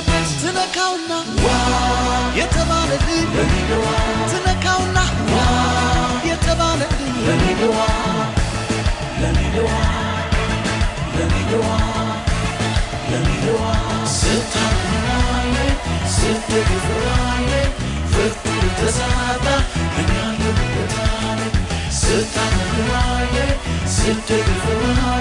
ትነካውና የተባለልኝ ትነካውና የተባለልኝ ስታምናዬ ስትግፍራዬ ፍቅር ተሳታ እኛን ልብታኔ ስታምናዬ ስትግፍራዬ